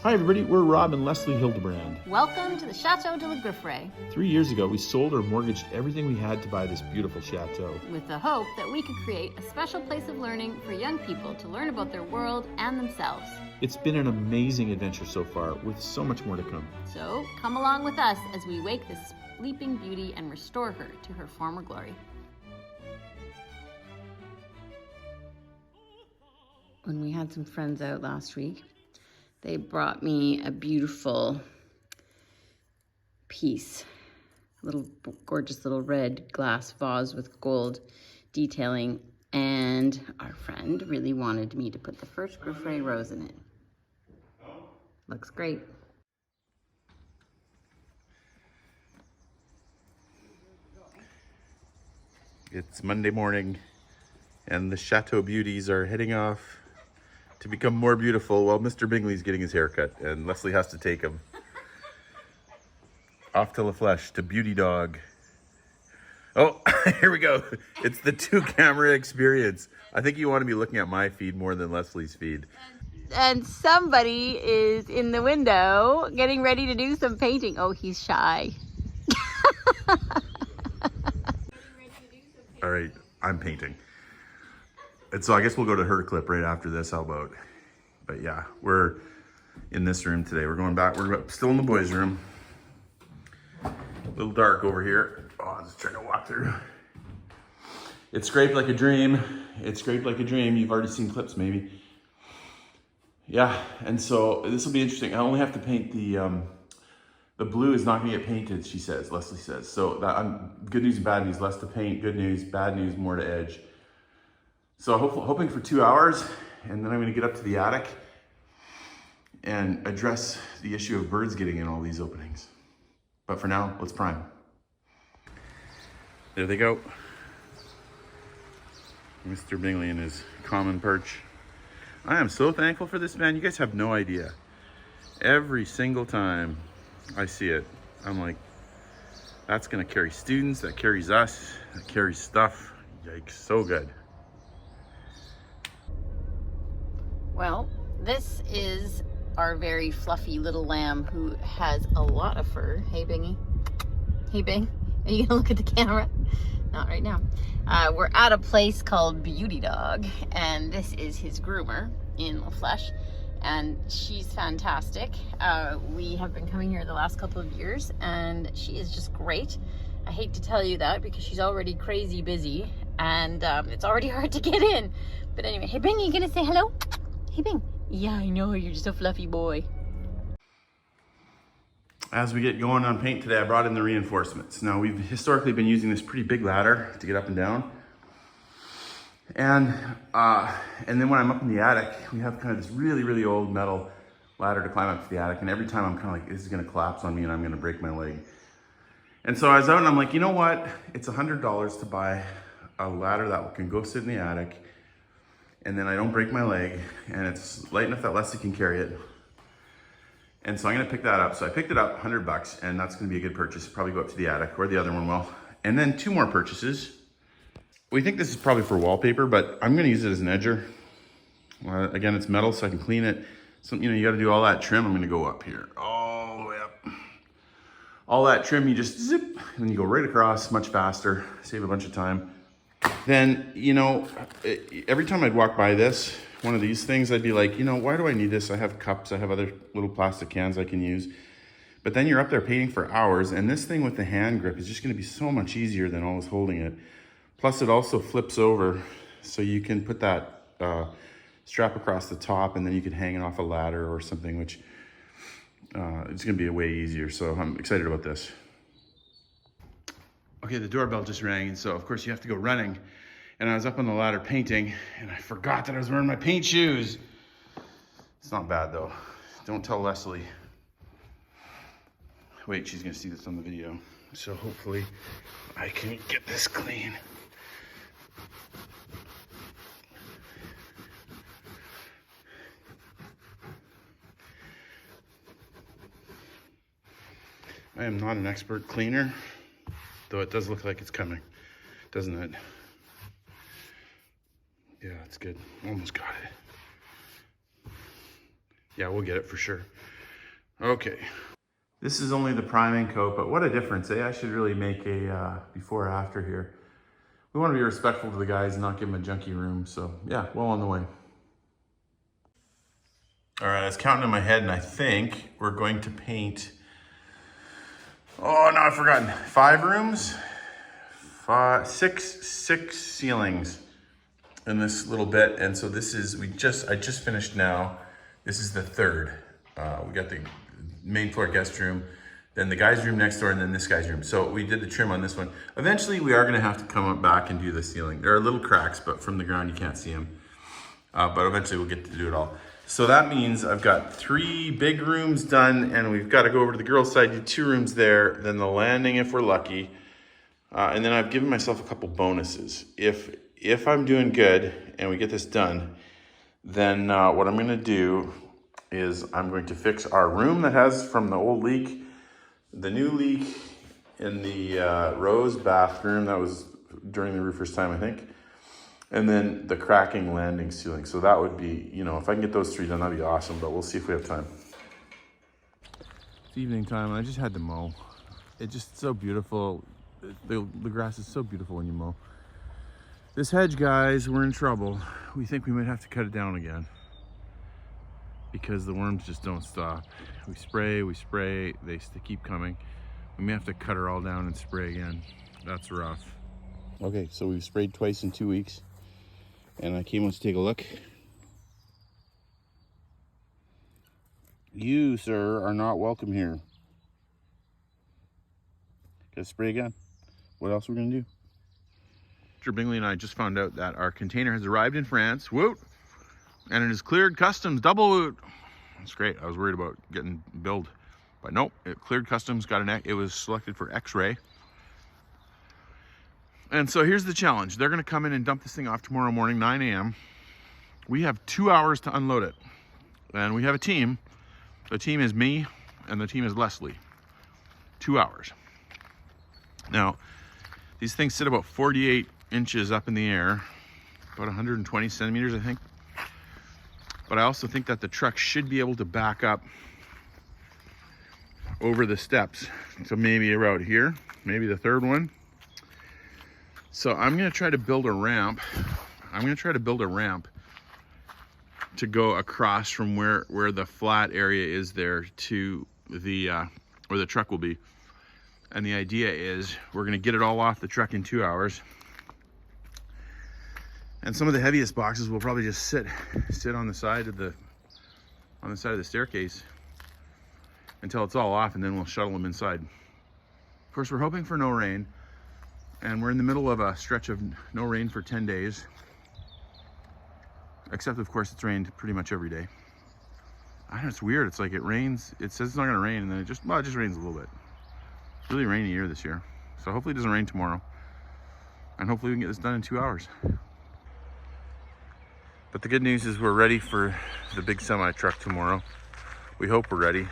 Hi everybody, we're Rob and Leslie Hildebrand. Welcome to the Chateau de la Grifferaie. 3 years ago, we sold or mortgaged everything we had to buy this beautiful chateau. With the hope that we could create a special place of learning for young people to learn about their world and themselves. It's been an amazing adventure so far, with so much more to come. So come along with us as we wake this sleeping beauty and restore her to her former glory. When we had some friends out last week, they brought me a beautiful piece, a little gorgeous little red glass vase with gold detailing, and our friend really wanted me to put the first Grifferaie rose in it. Looks great. It's Monday morning and the Chateau beauties are heading off to become more beautiful while Mr. Bingley's getting his haircut and Leslie has to take him off to La Flèche to Beauty Dog. Oh, here we go. It's the 2-camera experience. I think you want to be looking at my feed more than Leslie's feed. And somebody is in the window getting ready to do some painting. Oh, he's shy. All right, I'm painting. And so I guess we'll go to her clip right after this. How about? But yeah, we're in this room today. We're going back. We're still in the boys' room. A little dark over here. Oh, I'm just trying to walk through. It's scraped like a dream. It's scraped like a dream. You've already seen clips, maybe. Yeah, and so this will be interesting. I only have to paint the blue is not going to get painted, she says. Leslie says. So that good news and bad news. Less to paint. Good news. Bad news. More to edge. So hoping for 2 hours, and then I'm gonna get up to the attic and address the issue of birds getting in all these openings. But for now, let's prime. There they go. Mr. Bingley in his common perch. I am so thankful for this, man. You guys have no idea. Every single time I see it, I'm like, that's gonna carry students, that carries us, that carries stuff. Yikes, so good. Well, this is our very fluffy little lamb who has a lot of fur. Hey, Bingy. Hey, Bing. Are you gonna look at the camera? Not right now. We're at a place called Beauty Dog, and this is his groomer in La Flèche, and she's fantastic. We have been coming here the last couple of years, and she is just great. I hate to tell you that because she's already crazy busy, and it's already hard to get in. But anyway, hey, Bing, are you gonna say hello? Hey, Bing. Yeah, I know, you're just a fluffy boy. As we get going on paint today, I brought in the reinforcements. Now, we've historically been using this pretty big ladder to get up and down. And then when I'm up in the attic, we have kind of this really, really old metal ladder to climb up to the attic. And every time I'm kind of like, this is gonna collapse on me and I'm gonna break my leg. And so I was out and I'm like, you know what? It's $100 to buy a ladder that can go sit in the attic, and then I don't break my leg, and it's light enough that Leslie can carry it. And so I'm gonna pick that up. So I picked it up, $100, and that's gonna be a good purchase. Probably go up to the attic, or the other one will. And then 2 more purchases. We think this is probably for wallpaper, but I'm gonna use it as an edger. Again, it's metal, so I can clean it. So, you know, you gotta do all that trim. I'm gonna go up here, all the way up. All that trim, you just zip, and then you go right across, much faster, save a bunch of time. Then, you know, every time I'd walk by this, one of these things, I'd be like, you know, why do I need this? I have cups, I have other little plastic cans I can use. But then you're up there painting for hours, and this thing with the hand grip is just gonna be so much easier than always holding it. Plus it also flips over, so you can put that strap across the top, and then you could hang it off a ladder or something, which it's gonna be way easier. So I'm excited about this. Okay, the doorbell just rang, and so of course you have to go running. And I was up on the ladder painting, and I forgot that I was wearing my paint shoes. It's not bad though. Don't tell Leslie. Wait, she's gonna see this on the video. So hopefully I can get this clean. I am not an expert cleaner, though it does look like it's coming, doesn't it? Yeah, it's good. Almost got it. Yeah, we'll get it for sure. Okay. This is only the priming coat, but what a difference, eh? I should really make a before or after here. We want to be respectful to the guys and not give them a junky room. So yeah, well on the way. All right, I was counting in my head and I think we're going to paint, oh no, I've forgotten. 5 rooms, six ceilings in this little bit. And so this is, I just finished now. This is the 3rd. We got the main floor guest room, then the guy's room next door, and then this guy's room. So we did the trim on this one. Eventually we are gonna have to come up back and do the ceiling. There are little cracks, but from the ground you can't see them. But eventually we'll get to do it all. So that means I've got 3 big rooms done, and we've got to go over to the girls' side, do 2 rooms there, then the landing if we're lucky. And then I've given myself a couple bonuses. If I'm doing good and we get this done, then what I'm gonna do is I'm going to fix our room that has from the old leak, the new leak in the Rose bathroom. That was during the roofer's time, I think. And then the cracking landing ceiling. So that would be, you know, if I can get those 3 done, that'd be awesome, but we'll see if we have time. It's evening time and I just had to mow. It's just so beautiful. The grass is so beautiful when you mow. This hedge, guys, we're in trouble. We think we might have to cut it down again because the worms just don't stop. We spray, they keep coming. We may have to cut her all down and spray again. That's rough. Okay, so we've sprayed twice in 2 weeks. And I came to take a look. You, sir, are not welcome here. Gotta spray again. What else are we gonna do? Mr. Bingley and I just found out that our container has arrived in France. Woot! And it is cleared customs, double woot. That's great. I was worried about getting billed, but nope, it cleared customs, it was selected for X-ray. And so here's the challenge. They're gonna come in and dump this thing off tomorrow morning, 9 a.m. We have 2 hours to unload it. And we have a team. The team is me and the team is Leslie. 2 hours. Now, these things sit about 48 inches up in the air, about 120 centimeters, I think. But I also think that the truck should be able to back up over the steps. So maybe around here, maybe the 3rd one. So I'm gonna try to build a ramp. To go across from where the flat area is there to the where the truck will be. And the idea is we're gonna get it all off the truck in 2 hours. And some of the heaviest boxes will probably just sit on the side of the staircase until it's all off, and then we'll shuttle them inside. Of course, we're hoping for no rain, and we're in the middle of a stretch of no rain for 10 days. Except, of course, it's rained pretty much every day. I don't know, it's weird. It's like it rains, it says it's not gonna rain, and then it just rains a little bit. It's a really rainy year this year. So hopefully it doesn't rain tomorrow. And hopefully we can get this done in 2 hours. But the good news is we're ready for the big semi truck tomorrow. We hope we're ready.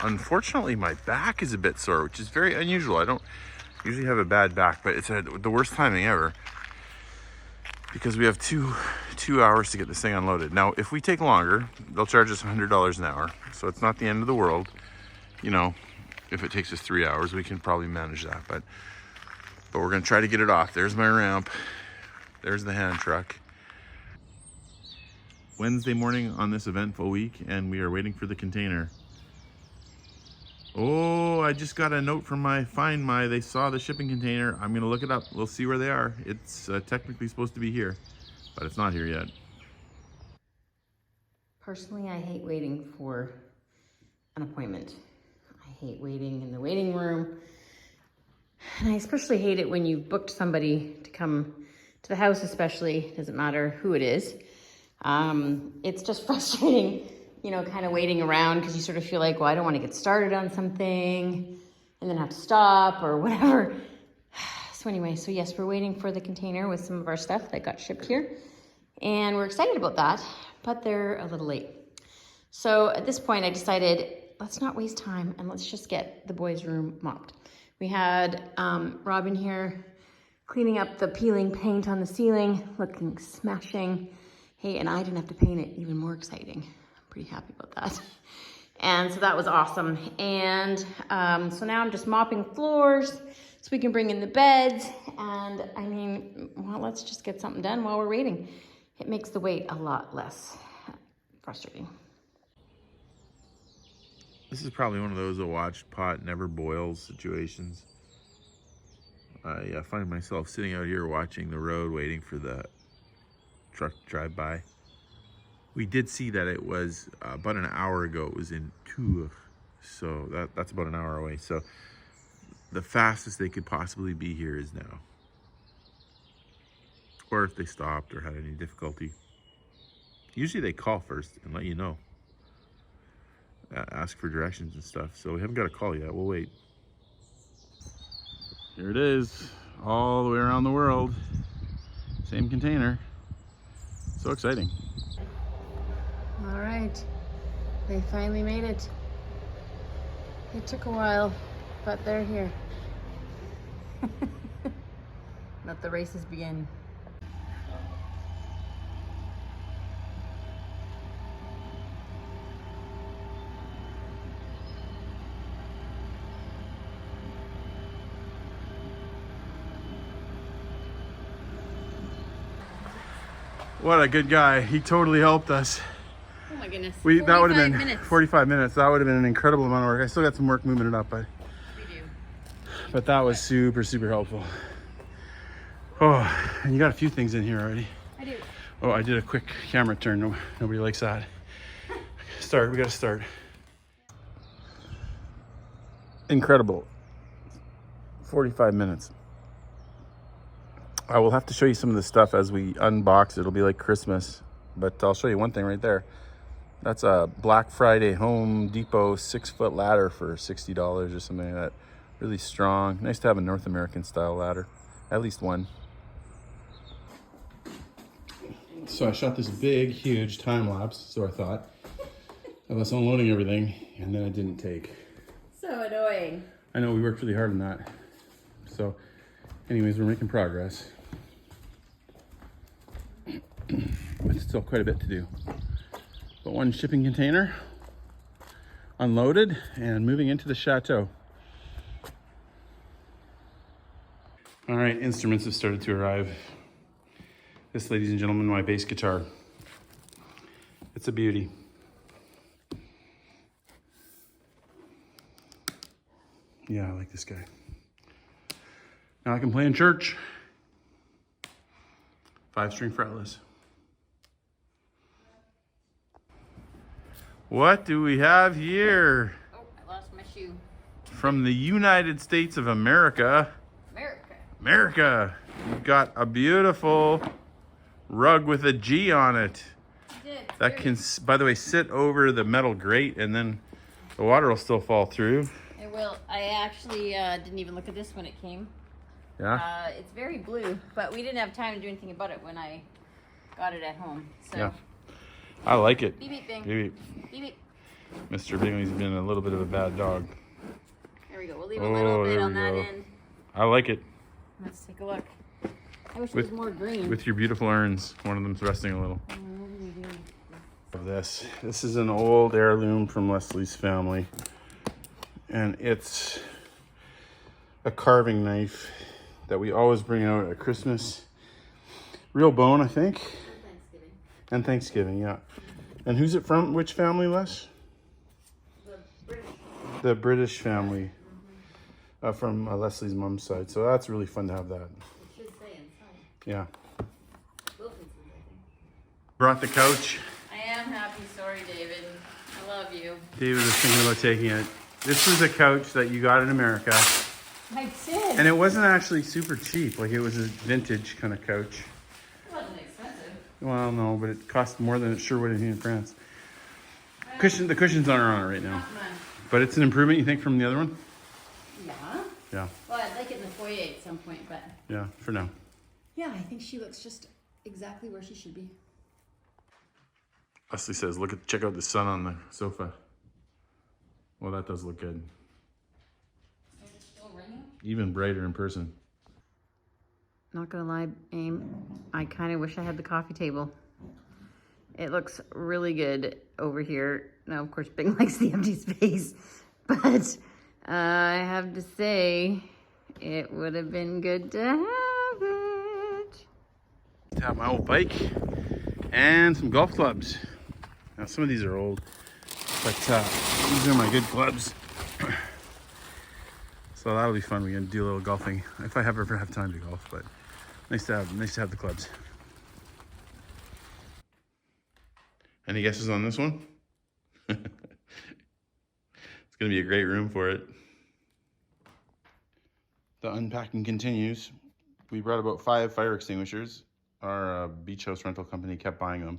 Unfortunately, my back is a bit sore, which is very unusual. I don't usually have a bad back, but it's the worst timing ever because we have two hours to get this thing unloaded. Now, if we take longer, they'll charge us $100 an hour. So it's not the end of the world. You know, if it takes us 3 hours, we can probably manage that. But we're gonna try to get it off. There's my ramp. There's the hand truck. Wednesday morning on this eventful week, and we are waiting for the container. Oh, I just got a note from they saw the shipping container. I'm gonna look it up. We'll see where they are. It's technically supposed to be here, but it's not here yet. Personally, I hate waiting for an appointment. I hate waiting in the waiting room. And I especially hate it when you've booked somebody to come to the house, especially, doesn't matter who it is. It's just frustrating, you know, kind of waiting around because you sort of feel like, well, I don't want to get started on something and then have to stop or whatever. So anyway, so yes, we're waiting for the container with some of our stuff that got shipped here. And we're excited about that, but they're a little late. So at this point, I decided, let's not waste time and let's just get the boys' room mopped. We had Robin here cleaning up the peeling paint on the ceiling, looking smashing. Hey, and I didn't have to paint it, even more exciting. Pretty happy about that. And so that was awesome. And so now I'm just mopping floors so we can bring in the beds. And I mean, well, let's just get something done while we're waiting. It makes the wait a lot less frustrating. This is probably one of those watch pot never boils situations. I find myself sitting out here watching the road waiting for the truck to drive by. We did see that it was about an hour ago. It was in Tours, so that's about an hour away. So the fastest they could possibly be here is now. Or if they stopped or had any difficulty. Usually they call first and let you know. Ask for directions and stuff. So we haven't got a call yet. We'll wait. Here it is, all the way around the world. Same container. So exciting. All right, they finally made it. It took a while, but they're here. Let the races begin. What a good guy. He totally helped us. Oh my goodness. That would have been minutes. 45 minutes. That would have been an incredible amount of work. I still got some work moving it up, but that was super, super helpful. Oh, and you got a few things in here already. I do. Oh, I did a quick camera turn. Nobody likes that. We got to start. Incredible. 45 minutes. I will have to show you some of the stuff as we unbox. It'll be like Christmas, but I'll show you one thing right there. That's a Black Friday Home Depot 6-foot ladder for $60 or something like that. Really strong. Nice to have a North American style ladder. At least one. So I shot this big, huge time lapse, so I thought, of us unloading everything, and then it didn't take. So annoying. I know, we worked really hard on that. So anyways, we're making progress. But still quite a bit to do. But one shipping container unloaded and moving into the Chateau. All right, instruments have started to arrive. This, ladies and gentlemen, my bass guitar. It's a beauty. Yeah, I like this guy. Now I can play in church. 5-string fretless. What do we have here? Oh, I lost my shoe. From the United States of America. America. We've got a beautiful rug with a G on it. That can, by the way, sit over the metal grate and then the water will still fall through. It will. I actually didn't even look at this when it came. Yeah. It's very blue, but we didn't have time to do anything about it when I got it at home. So. Yeah. I like it. Beep beep bing. Beep beep. Beep beep. Mr. Bingley's been a little bit of a bad dog. There we go. We'll leave a little bit on that end. I like it. Let's take a look. I wish it was more green. With your beautiful urns. One of them's resting a little. Of this. This is an old heirloom from Leslie's family. And it's a carving knife that we always bring out at Christmas. Real bone, I think. And Thanksgiving, yeah. And who's it from? Which family, Les? The British family. From Leslie's mom's side. So that's really fun to have that. It should say inside. Yeah. Brought the couch. I am happy. Sorry, David. I love you. David was thinking about taking it. This was a couch that you got in America. I did. And it wasn't actually super cheap. Like, it was a vintage kind of couch. It wasn't expensive. Well, no, but it cost more than it sure would have in France. The cushions aren't on it right now. But it's an improvement, you think, from the other one? Yeah. Yeah. Well, I'd like it in the foyer at some point, but... Yeah, for now. Yeah, I think she looks just exactly where she should be. Leslie says, check out the sun on the sofa. Well, that does look good. Is it still raining? Even brighter in person. Not gonna lie, Aim, I kind of wish I had the coffee table. It looks really good over here. Now, of course, Bing likes the empty space, but I have to say, it would have been good to have it. Have my old bike and some golf clubs. Now, some of these are old, but these are my good clubs. So that'll be fun. We're gonna do a little golfing if I ever have time to golf. But nice to have the clubs. Any guesses on this one? It's gonna be a great room for it. The unpacking continues. We brought about 5 fire extinguishers. Our beach house rental company kept buying them.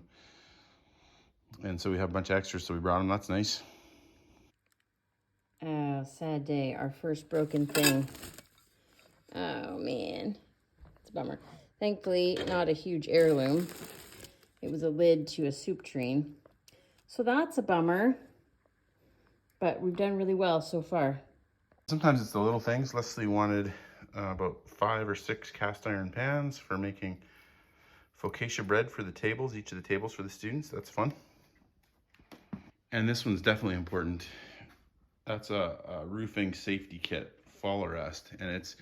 And so we have a bunch of extras, so we brought them. That's nice. Oh, sad day. Our first broken thing. Oh, man. It's a bummer. Thankfully, not a huge heirloom. It was a lid to a soup tureen. So that's a bummer. But we've done really well so far. Sometimes it's the little things. Leslie wanted about 5 or 6 cast iron pans for making focaccia bread for the tables, each of the tables for the students. That's fun. And this one's definitely important. That's a roofing safety kit, fall arrest, and it's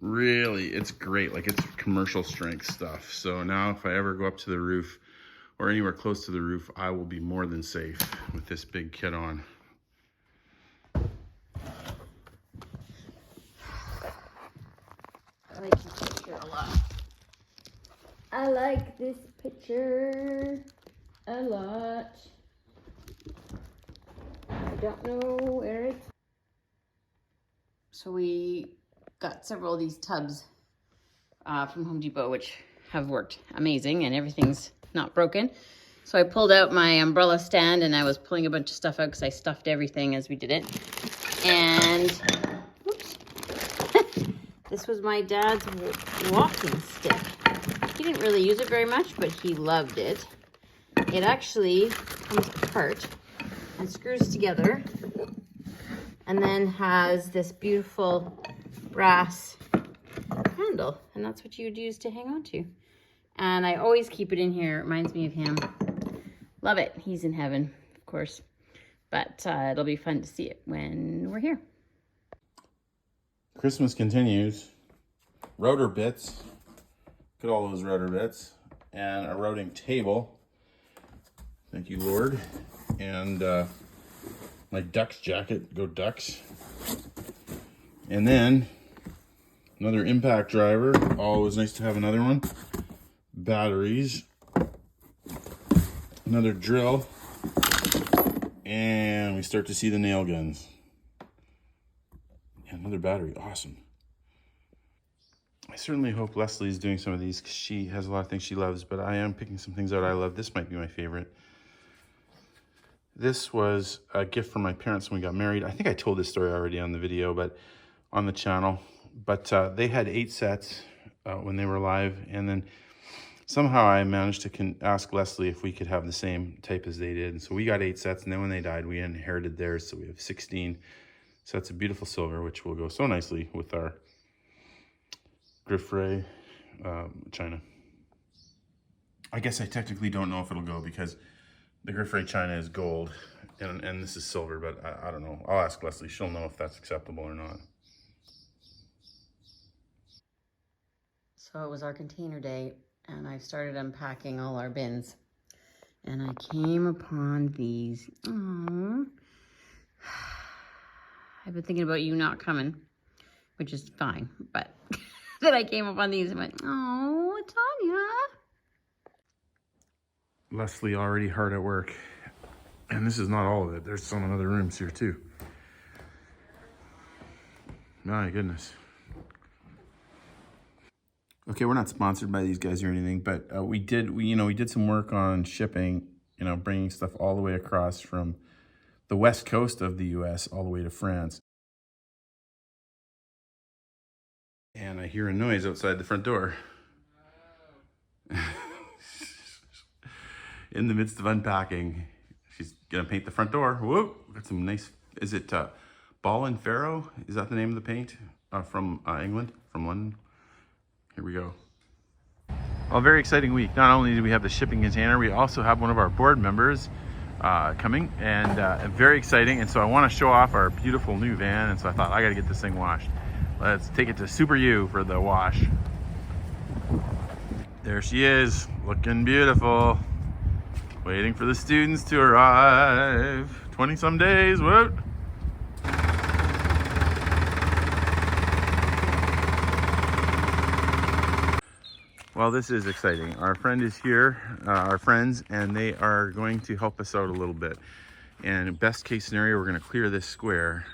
great. Like, it's commercial strength stuff. So now if I ever go up to the roof or anywhere close to the roof, I will be more than safe with this big kit on. I like this picture a lot. I like this picture a lot. I don't know where it's... So we got several of these tubs from Home Depot, which have worked amazing, and everything's not broken. So I pulled out my umbrella stand, and I was pulling a bunch of stuff out because I stuffed everything as we did it. And whoops. This was my dad's walking stick. He didn't really use it very much, but he loved it. It actually comes apart and screws together, and then has this beautiful brass handle, and that's what you would use to hang on to. And I always keep it in here. It reminds me of him. Love it. He's in heaven, of course, but it'll be fun to see it when we're here. Christmas continues. Rotor bits. Look at all those rotor bits. And a routing table. Thank you, Lord. And my Ducks jacket. Go Ducks. And then another impact driver. Always nice to have another one. Batteries. Another drill. And we start to see the nail guns. Yeah, another battery. Awesome. I certainly hope Leslie is doing some of these because she has a lot of things she loves, but I am picking some things out I love. This might be my favorite. This was a gift from my parents when we got married. I think I told this story already on the video, but on the channel. But they had 8 sets when they were alive, and then somehow I managed to ask Leslie if we could have the same type as they did. And so we got 8 sets, and then when they died, we inherited theirs, so we have 16 sets of beautiful silver, which will go so nicely with our Grifferaie china. I guess I technically don't know if it'll go because the Grifferaie china is gold and this is silver, but I don't know. I'll ask Leslie. She'll know if that's acceptable or not. So it was our container day, and I started unpacking all our bins, and I came upon these. Aww. I've been thinking about you not coming, which is fine, but then I came upon these and went, oh, Tanya. Leslie already hard at work, and this is not all of it. There's some in other rooms here too. My goodness. Okay, we're not sponsored by these guys or anything, but we did some work on shipping, bringing stuff all the way across from the west coast of the US all the way to France. And I hear a noise outside the front door. In the midst of unpacking, she's gonna paint the front door. Whoop, got some nice, is it Ball and Farrow? Is that the name of the paint? From England, from London? Here we go. Well, very exciting week. Not only do we have the shipping container, we also have one of our board members coming, and very exciting. And so I want to show off our beautiful new van, and so I thought I got to get this thing washed. Let's take it to Super U for the wash. There she is, looking beautiful. Waiting for the students to arrive. 20 some days, what? Well, this is exciting. Our friend is here, our friends, and they are going to help us out a little bit. And best case scenario, we're gonna clear this square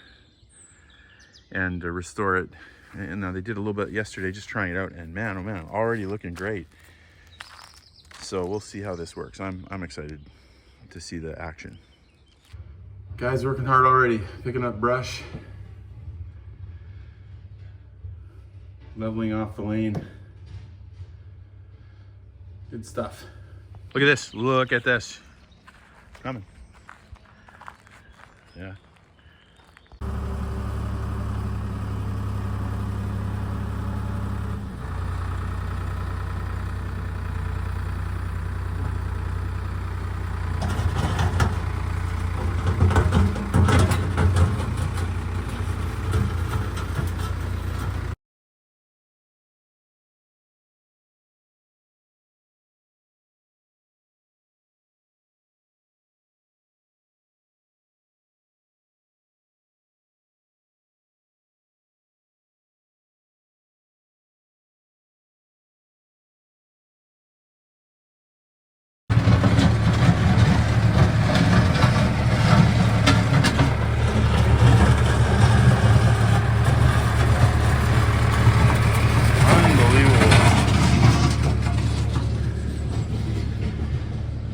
and restore it. And they did a little bit yesterday, just trying it out, and man, oh man, already looking great. So we'll see how this works. I'm excited to see the action. Guys working hard already, picking up brush, leveling off the lane. Good stuff. Look at this, look at this. Coming. Yeah.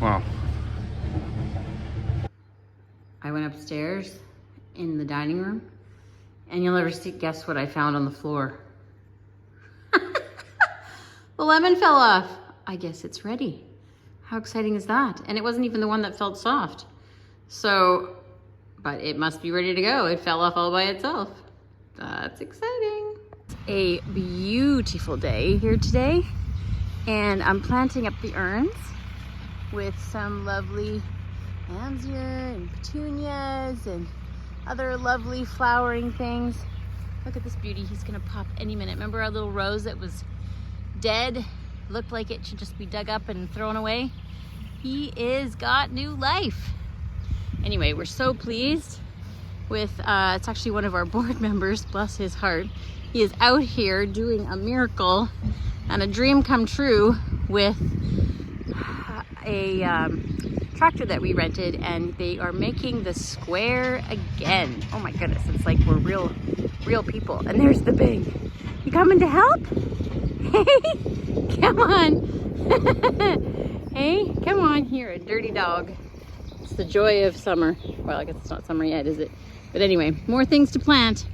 Wow. I went upstairs in the dining room, and you'll never guess what I found on the floor. The lemon fell off. I guess it's ready. How exciting is that? And it wasn't even the one that felt soft. So, but it must be ready to go. It fell off all by itself. That's exciting. It's a beautiful day here today, and I'm planting up the urns with some lovely anzier and petunias and other lovely flowering things. Look at this beauty. He's gonna pop any minute. Remember our little rose that was dead? Looked like it should just be dug up and thrown away. He is got new life. Anyway, we're so pleased with, it's actually one of our board members, bless his heart. He is out here doing a miracle and a dream come true with a tractor that we rented, and they are making the square again. Oh my goodness, it's like we're real people. And there's the Bing. You coming to help? Hey, come on. Hey, come on here, a dirty dog. It's the joy of summer. Well, I guess it's not summer yet, is it? But anyway, more things to plant.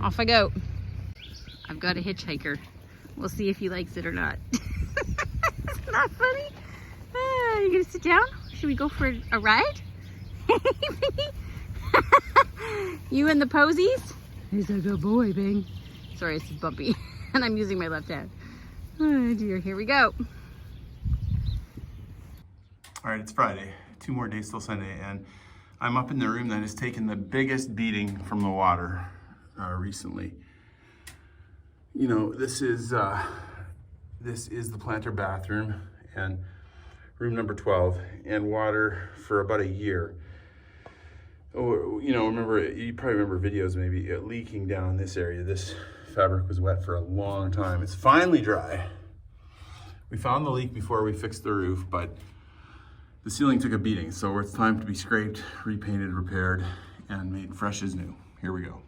Off I go. I've got a hitchhiker. We'll see if he likes it or not. Isn't that funny? You gonna sit down? Should we go for a ride? You and the posies? He's a good boy, Bing. Sorry, it's bumpy. And I'm using my left hand. Oh dear, here we go. All right, it's Friday. 2 more days till Sunday, and I'm up in the room that has taken the biggest beating from the water recently. You know, this is the planter bathroom and room number 12, and water for about a year. Oh, you know, you probably remember videos maybe leaking down this area. This fabric was wet for a long time. It's finally dry. We found the leak before we fixed the roof, but the ceiling took a beating, so it's time to be scraped, repainted, repaired, and made fresh as new. Here we go.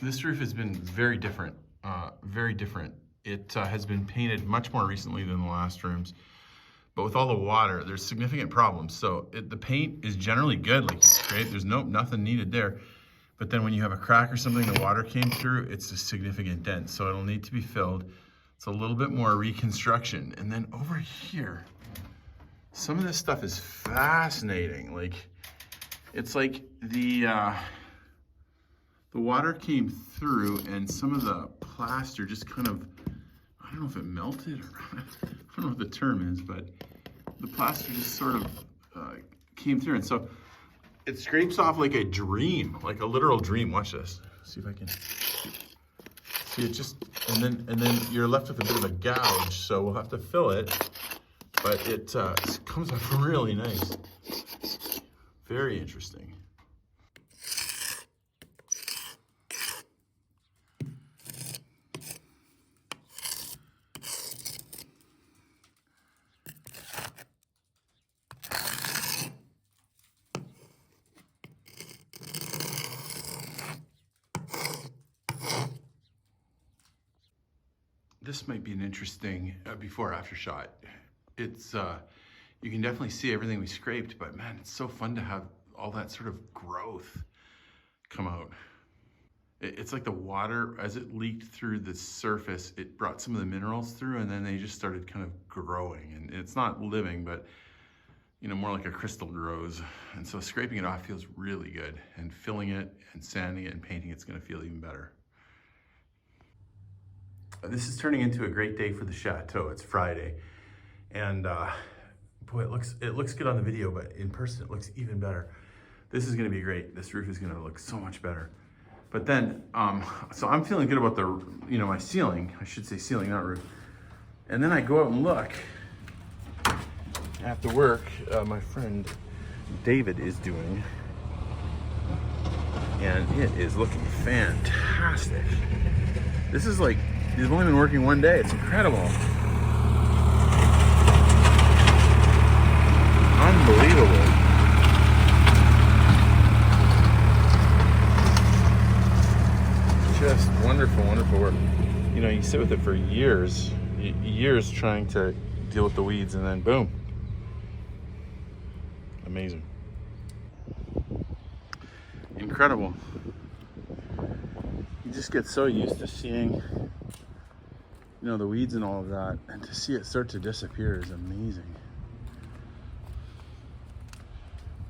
This roof has been very different, very different. It has been painted much more recently than the last rooms, but with all the water, there's significant problems. So the paint is generally good, like it's great. There's nothing needed there. But then when you have a crack or something, the water came through, it's a significant dent. So it'll need to be filled. It's a little bit more reconstruction. And then over here, some of this stuff is fascinating. Like, it's like the water came through and some of the plaster just kind of, I don't know if it melted or I don't know what the term is, but the plaster just sort of came through. And so it scrapes off like a dream, like a literal dream. Watch this. See if I can see it just, and then you're left with a bit of a gouge. So we'll have to fill it, but it comes up really nice. Very interesting. This might be an interesting before-after shot. It's, you can definitely see everything we scraped, but man, it's so fun to have all that sort of growth come out. It's like the water, as it leaked through the surface, it brought some of the minerals through, and then they just started kind of growing. And it's not living, but you know, more like a crystal grows. And so scraping it off feels really good, and filling it and sanding it and painting it's gonna feel even better. This is turning into a great day for the Chateau. It's Friday, and boy, it looks good on the video, but in person it looks even better. This is gonna be great. This roof is gonna look so much better. But then, so I'm feeling good about the, you know, my ceiling. I should say ceiling, not roof. And then I go out and look at the work my friend David is doing, and it is looking fantastic. This is like, he's only been working one day. It's incredible. Unbelievable. Just wonderful, wonderful work. You know, you sit with it for years trying to deal with the weeds, and then boom. Amazing. Incredible. You just get so used to seeing, you know, the weeds and all of that, and to see it start to disappear is amazing.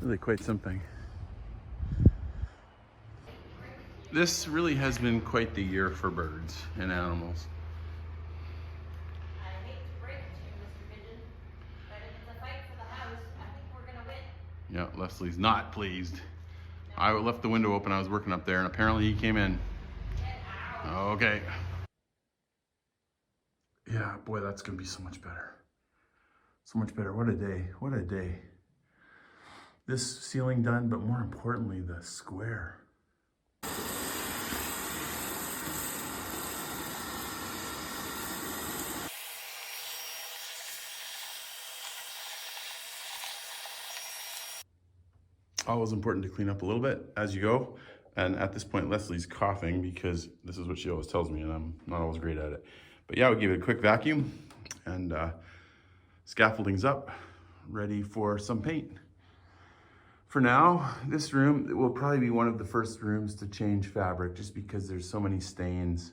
Really quite something. This really has been quite the year for birds and animals. I hate to break it to you, Mr. Pigeon, but if it's a fight for the house, I think we're gonna win. Yeah, Leslie's not pleased. I left the window open, I was working up there, and apparently he came in. Get out. Okay. Yeah, boy, that's gonna be so much better. So much better. What a day. What a day. This ceiling done, but more importantly, the square. Always important to clean up a little bit as you go. And at this point, Leslie's coughing because this is what she always tells me, and I'm not always great at it. But yeah, we'll give it a quick vacuum, and scaffolding's up, ready for some paint. For now, this room will probably be one of the first rooms to change fabric, just because there's so many stains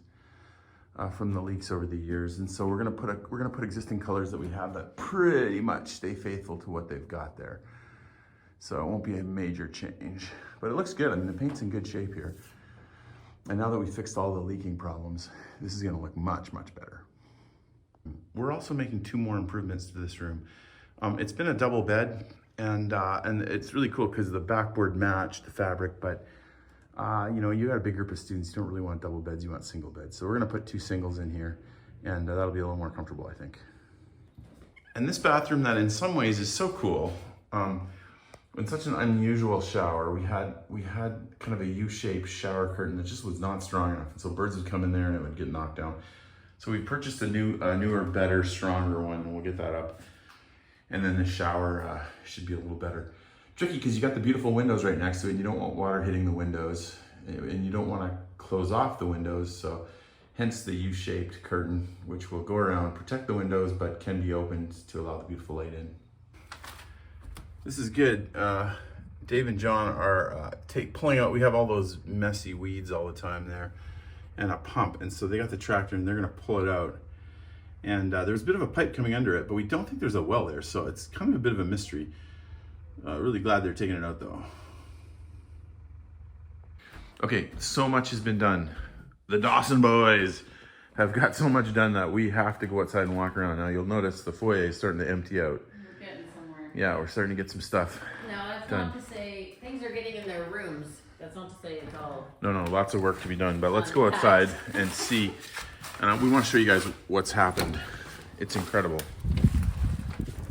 from the leaks over the years. And so we're gonna put existing colors that we have that pretty much stay faithful to what they've got there. So it won't be a major change, but it looks good. I mean, the paint's in good shape here. And now that we fixed all the leaking problems, this is gonna look much, much better. We're also making 2 more improvements to this room. It's been a double bed, and it's really cool because the backboard matched the fabric, but you know, you got a big group of students, you don't really want double beds, you want single beds. So we're gonna put 2 singles in here, and that'll be a little more comfortable, I think. And this bathroom that in some ways is so cool, in such an unusual shower, we had kind of a U-shaped shower curtain that just was not strong enough. And so birds would come in there and it would get knocked down. So we purchased a newer, better, stronger one, and we'll get that up. And then the shower should be a little better. Tricky because you got the beautiful windows right next to it, and you don't want water hitting the windows, and you don't want to close off the windows. So hence the U-shaped curtain, which will go around, protect the windows, but can be opened to allow the beautiful light in. This is good. Dave and John are pulling out. We have all those messy weeds all the time there, and a pump. And so they got the tractor and they're gonna pull it out. And there's a bit of a pipe coming under it, but we don't think there's a well there. So it's kind of a bit of a mystery. Really glad they're taking it out though. Okay, so much has been done. The Dawson boys have got so much done that we have to go outside and walk around. Now you'll notice the foyer is starting to empty out. We're getting somewhere. Yeah, we're starting to get some stuff No, that's done. not to say things are getting in their rooms. That's not to say it's all. No, lots of work to be done, but let's go outside and see. And we want to show you guys what's happened. It's incredible.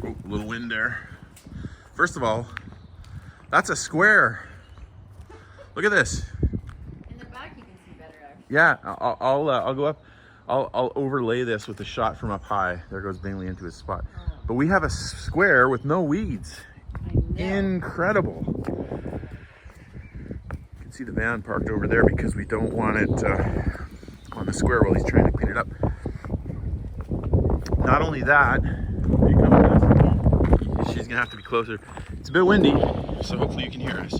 Oh, a little wind there. First of all, that's a square. Look at this. In the back, you can see better, actually. Yeah, I'll go up. I'll overlay this with a shot from up high. There goes Bingley into his spot. Oh. But we have a square with no weeds. I know. Incredible. You can see the van parked over there because we don't want it on the square while he's trying to clean it up. Not only that, are you coming with us? She's gonna have to be closer. It's a bit windy, so hopefully you can hear us.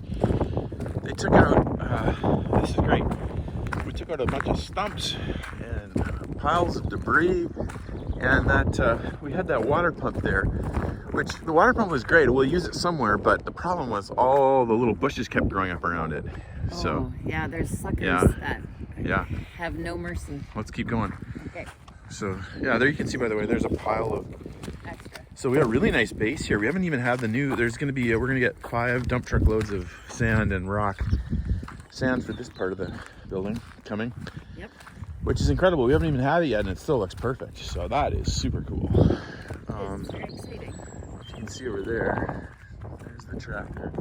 They took out, this is great. We took out a bunch of stumps and piles of debris, and that we had that water pump there, which the water pump was great. We'll use it somewhere, but the problem was all the little bushes kept growing up around it. So yeah, there's suckers that have no mercy. Let's keep going. Okay. So yeah, there you can see, by the way, there's a pile of Extra. So we got a really nice base here. We haven't even had the new, there's gonna be, we're gonna get 5 dump truck loads of sand and rock. Sand for this part of the building coming. Yep. Which is incredible. We haven't even had it yet and it still looks perfect. So that is super cool. It's very exciting. If you can see over there, there's the tractor.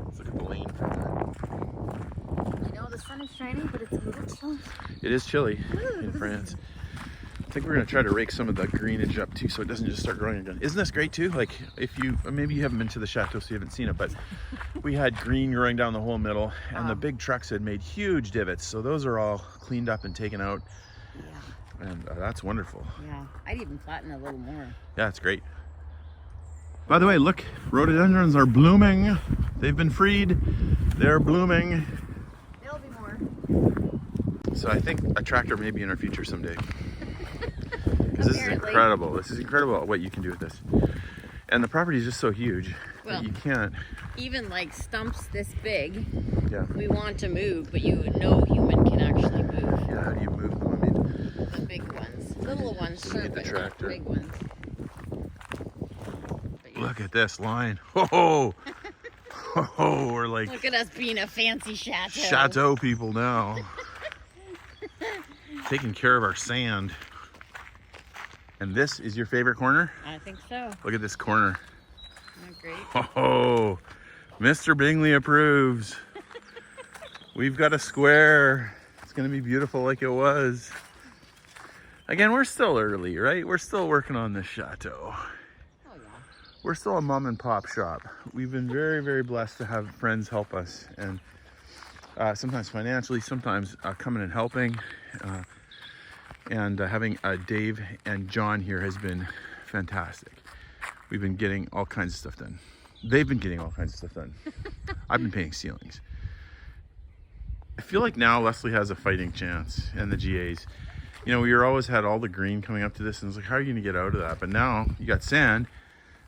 Let's look at the lane from that. You know, the sun is shining, but it's a little chilly. It is chilly in France. I think we're gonna try to rake some of the greenage up too so it doesn't just start growing again. Isn't this great too? Like if you, maybe you haven't been to the Chateau so you haven't seen it, but we had green growing down the whole middle and the big trucks had made huge divots. So those are all cleaned up and taken out. Yeah. And that's wonderful. Yeah, I'd even flatten a little more. Yeah, it's great. By the way, look, rhododendrons are blooming. They've been freed. They're blooming. There'll be more. So I think a tractor may be in our future someday. This is incredible. This is incredible what you can do with this. And the property is just so huge that you can't. Even like stumps this big, we want to move, but no human can actually move. Yeah, how do you move them? I mean, The big ones. Little ones, so sure, get the but not tractor. big ones. Look at this line. Oh, oh, we're like Look at us being a fancy chateau. Chateau people now. Taking care of our sand. And this is your favorite corner? I think so. Look at this corner. Isn't that great? Oh, Mr. Bingley approves. We've got a square. It's gonna be beautiful like it was. Again, we're still early, right? We're still working on this chateau. Oh yeah. We're still a mom and pop shop. We've been very, very blessed to have friends help us, and sometimes financially, sometimes coming and helping. And having Dave and John here has been fantastic. We've been getting all kinds of stuff done. They've been getting all kinds of stuff done. I've been painting ceilings. I feel like now Leslie has a fighting chance, and the GAs. You know, we always had all the green coming up to this, and it's like, how are you gonna get out of that? But now you got sand.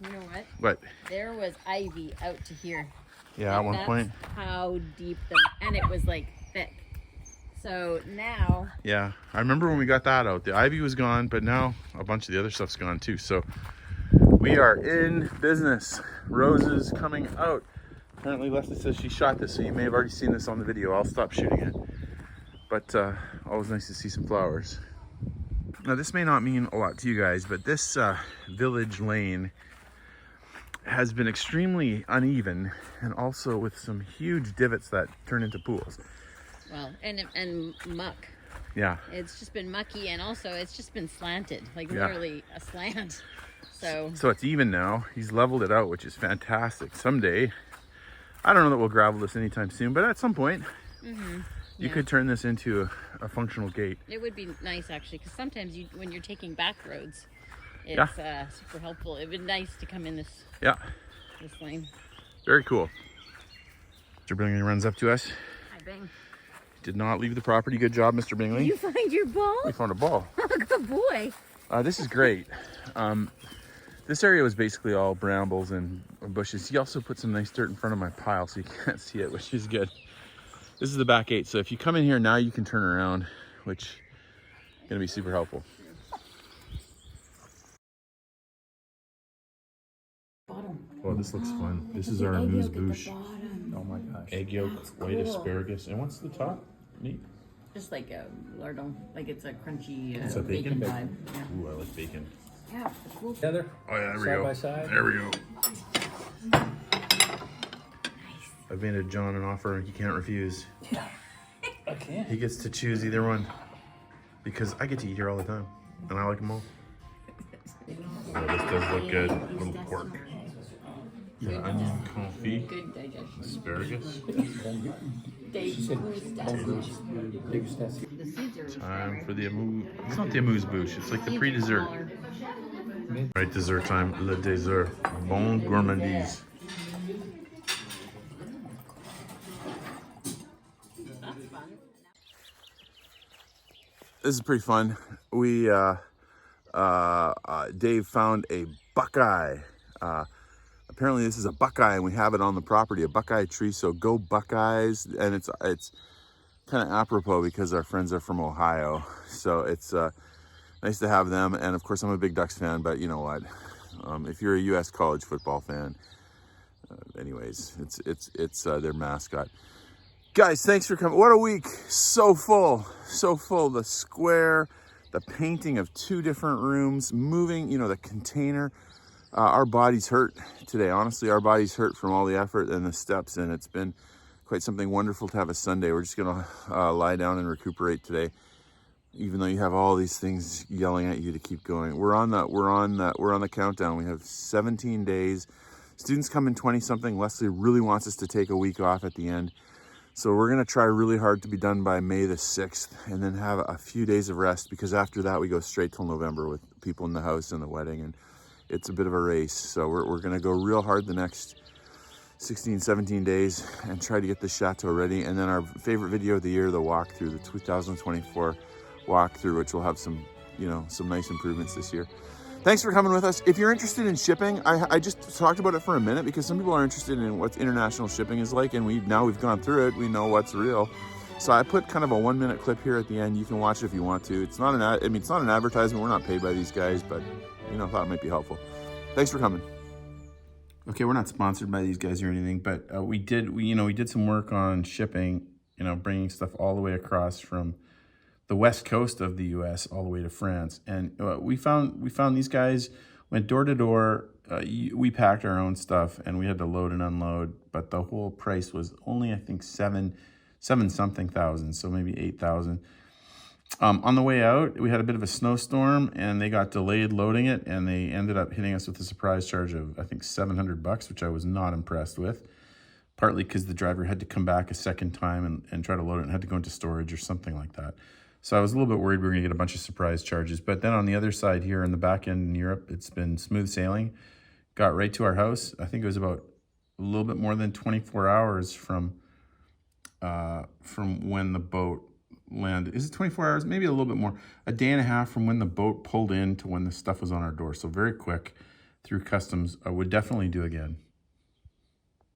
You know what? What? There was ivy out to here. Yeah, at one point. How deep and it was like thick. So now. Yeah, I remember when we got that out. The ivy was gone, but now a bunch of the other stuff's gone too. So we are in business. Roses coming out. Apparently Leslie says she shot this, so you may have already seen this on the video. I'll stop shooting it. But always nice to see some flowers. Now this may not mean a lot to you guys, but this village lane has been extremely uneven and also with some huge divots that turn into pools. Well, and muck. Yeah. It's just been mucky, and also it's just been slanted, like literally a slant. So it's even now. He's leveled it out, which is fantastic. Someday, I don't know that we'll gravel this anytime soon, but at some point, you could turn this into a functional gate. It would be nice, actually, because sometimes when you're taking back roads, it's super helpful. It would be nice to come in this lane. Very cool. Mr. Bingley runs up to us. Hi, Bing. Did not leave the property. Good job, Mr. Bingley. Did you find your ball? We found a ball. Good boy. This is great. This area was basically all brambles and bushes. He also put some nice dirt in front of my pile so you can't see it, which is good. This is the back gate. So if you come in here now, you can turn around, which gonna be super helpful. Oh, this looks fun. This is our amuse bouche. Oh my gosh. Egg yolk, white asparagus, and what's the top? Meat? Just like a lardon, like it's a crunchy It's a bacon? vibe. Yeah. Ooh, I like bacon. Yeah, cool. Together? Oh yeah, there we Side go. by side? There we go. I've made John an offer he can't refuse. Yeah. I can't. He gets to choose either one because I get to eat here all the time, and I like them all. Oh, this does look good. A little pork. Yeah, onion confit, Good digestion. asparagus. They She said degustation. the seeds are Time for the amuse. It's not the amuse bouche. It's like the pre-dessert. Right, dessert time. Le dessert. Bon gourmandise. This is pretty fun. We Dave found a Buckeye. Apparently this is a Buckeye and we have it on the property, a Buckeye tree, so go Buckeyes. And it's kind of apropos because our friends are from Ohio, so it's nice to have them. And of course I'm a big Ducks fan, but you know what, if you're a US college football fan, anyways, it's their mascot. Guys, thanks for coming. What a week. So full, so full. The square, the painting of 2 different rooms, moving, you know, the container. Our bodies hurt today. Honestly, our bodies hurt from all the effort and the steps, and it's been quite something wonderful to have a Sunday. We're just gonna lie down and recuperate today, even though you have all these things yelling at you to keep going. We're on the countdown. We have 17 days. Students come in 20 something. Leslie really wants us to take a week off at the end. So we're gonna try really hard to be done by May the 6th and then have a few days of rest, because after that we go straight till November with people in the house and the wedding, and it's a bit of a race. So we're gonna go real hard the next 16, 17 days and try to get the Chateau ready. And then our favorite video of the year, the walkthrough, the 2024 walkthrough, which will have some, you know, some nice improvements this year. Thanks for coming with us. If you're interested in shipping, I just talked about it for a minute because some people are interested in what international shipping is like, and we've gone through it. We know what's real. So I put kind of a 1-minute clip here at the end. You can watch it if you want to. It's not it's not an advertisement. We're not paid by these guys, but you know, I thought it might be helpful. Thanks for coming. Okay, we're not sponsored by these guys or anything, but we did some work on shipping, you know, bringing stuff all the way across from the west coast of the U.S. all the way to France. And we found these guys went door to door. We packed our own stuff and we had to load and unload, but the whole price was only, I think, seven something thousand, so maybe 8,000. On the way out, we had a bit of a snowstorm and they got delayed loading it, and they ended up hitting us with a surprise charge of, I think, $700, which I was not impressed with, partly because the driver had to come back a second time and try to load it and had to go into storage or something like that. So I was a little bit worried we were gonna get a bunch of surprise charges. But then on the other side here in the back end in Europe, it's been smooth sailing. Got right to our house. I think it was about a little bit more than 24 hours from when the boat landed. Is it 24 hours? Maybe a little bit more. A day and a half from when the boat pulled in to when the stuff was on our door. So very quick through customs. I would definitely do again.